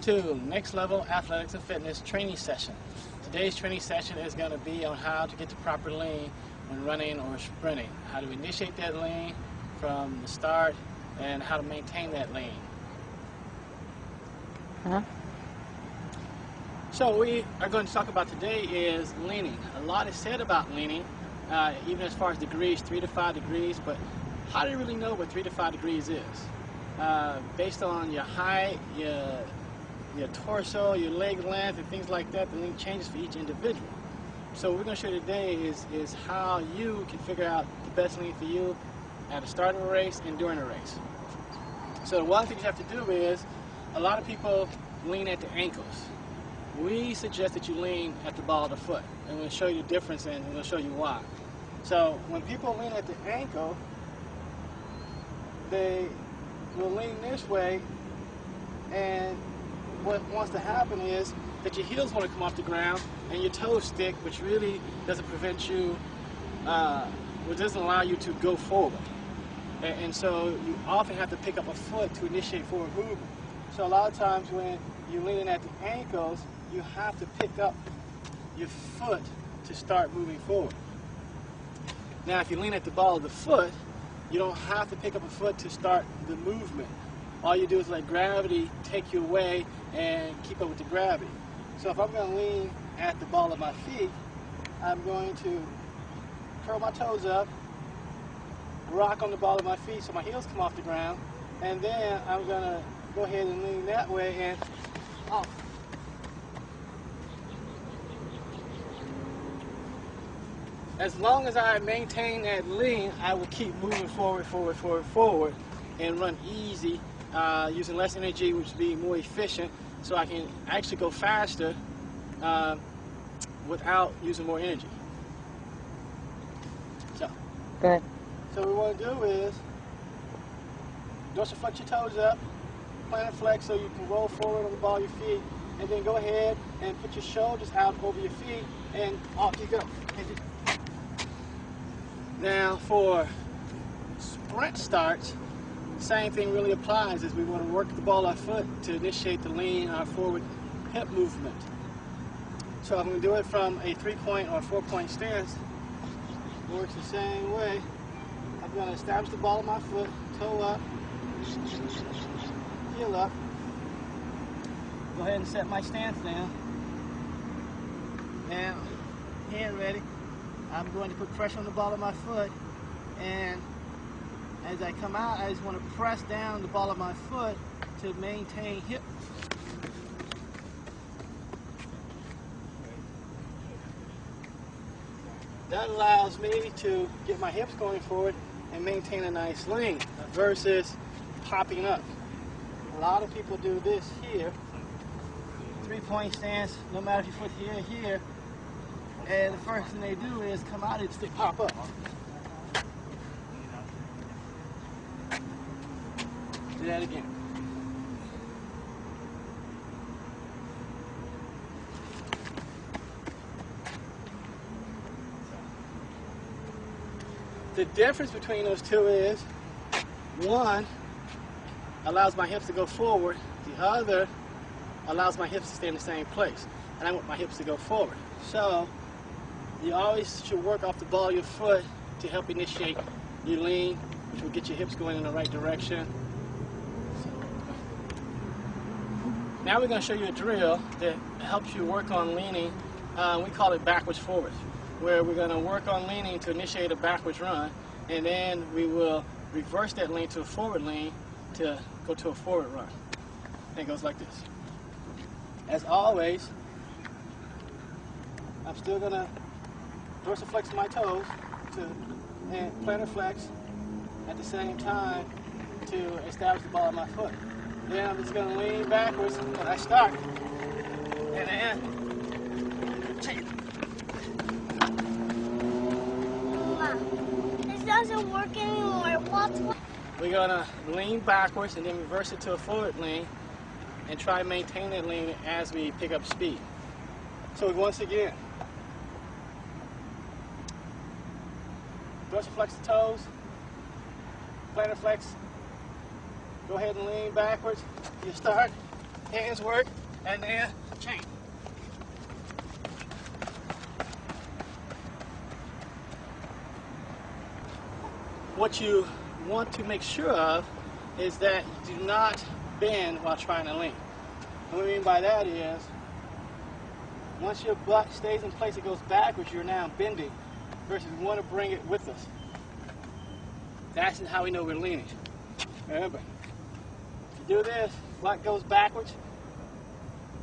To Next Level Athletics and Fitness training session. Today's training session is going to be on how to get the proper lean when running or sprinting, how to initiate that lean from the start, and how to maintain that lean. So we are going to talk about today is leaning. A lot is said about leaning, even as far as degrees, 3 to 5 degrees, but how do you really know what 3 to 5 degrees is? Based on your height, your torso, your leg length, and things like that, the lean changes for each individual. So what we're going to show you today is how you can figure out the best lean for you at the start of a race and during a race. So one thing you have to do is, a lot of people lean at the ankles. We suggest that you lean at the ball of the foot, and we'll show you the difference and we'll show you why. So when people lean at the ankle, they will lean this way, and what wants to happen is that your heels want to come off the ground and your toes stick, which really doesn't prevent you, which doesn't allow you to go forward. And so you often have to pick up a foot to initiate forward movement. So a lot of times when you're leaning at the ankles, you have to pick up your foot to start moving forward. Now if you lean at the ball of the foot, you don't have to pick up a foot to start the movement. All you do is let gravity take you away and keep up with the gravity. So if I'm going to lean at the ball of my feet, I'm going to curl my toes up, rock on the ball of my feet so my heels come off the ground, and then I'm going to go ahead and lean that way and off. As long as I maintain that lean, I will keep moving forward, and run easy, using less energy, which will be more efficient, so I can actually go faster without using more energy. So, good. So what we want to do is dorsal flex your toes up, plantar flex so you can roll forward on the ball of your feet, and then go ahead and put your shoulders out over your feet, and off you go. Now for sprint starts, same thing really applies, is we want to work the ball of our foot to initiate the lean, our forward hip movement. So I'm going to do it from a 3-point or 4-point stance. It works the same way. I'm going to establish the ball of my foot, toe up, heel up. Go ahead and set my stance down. Now, hand ready. I'm going to put pressure on the ball of my foot, and as I come out, I just want to press down the ball of my foot to maintain hip. That allows me to get my hips going forward and maintain a nice lean versus popping up. A lot of people do this here, 3-point stance, no matter if you foot here or here, and the first thing they do is come out and just pop up. Do that again. The difference between those two is, one allows my hips to go forward, the other allows my hips to stay in the same place, and I want my hips to go forward. So you always should work off the ball of your foot to help initiate your lean, which will get your hips going in the right direction. Now we're going to show you a drill that helps you work on leaning. We call it backwards forwards, where we're going to work on leaning to initiate a backwards run, and then we will reverse that lean to a forward lean to go to a forward run. And it goes like this. As always, I'm still going to dorsal flex my toes and plantar flex at the same time to establish the ball of my foot. Then I'm just going to lean backwards when I start, and then change. This doesn't work anymore. What's We're going to lean backwards and then reverse it to a forward lean and try to maintain that lean as we pick up speed. So once again, dorsal flex the toes, plantar flex, go ahead and lean backwards. You start, hands work, and then chain. What you want to make sure of is that you do not bend while trying to lean. And what I mean by that is, once your butt stays in place, it goes backwards, you're now bending, versus we want to bring it with us. That's how we know we're leaning. Remember, if you do this, butt goes backwards,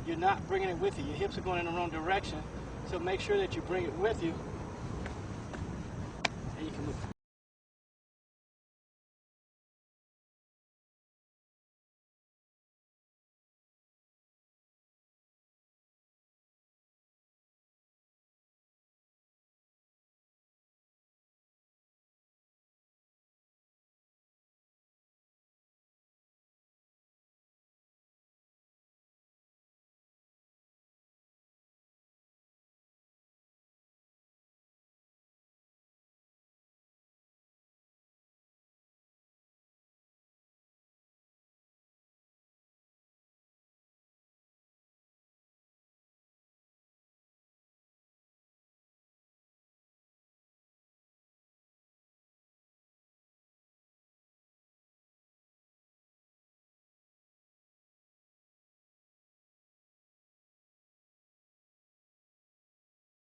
you're not bringing it with you. Your hips are going in the wrong direction, so make sure that you bring it with you, and you can move.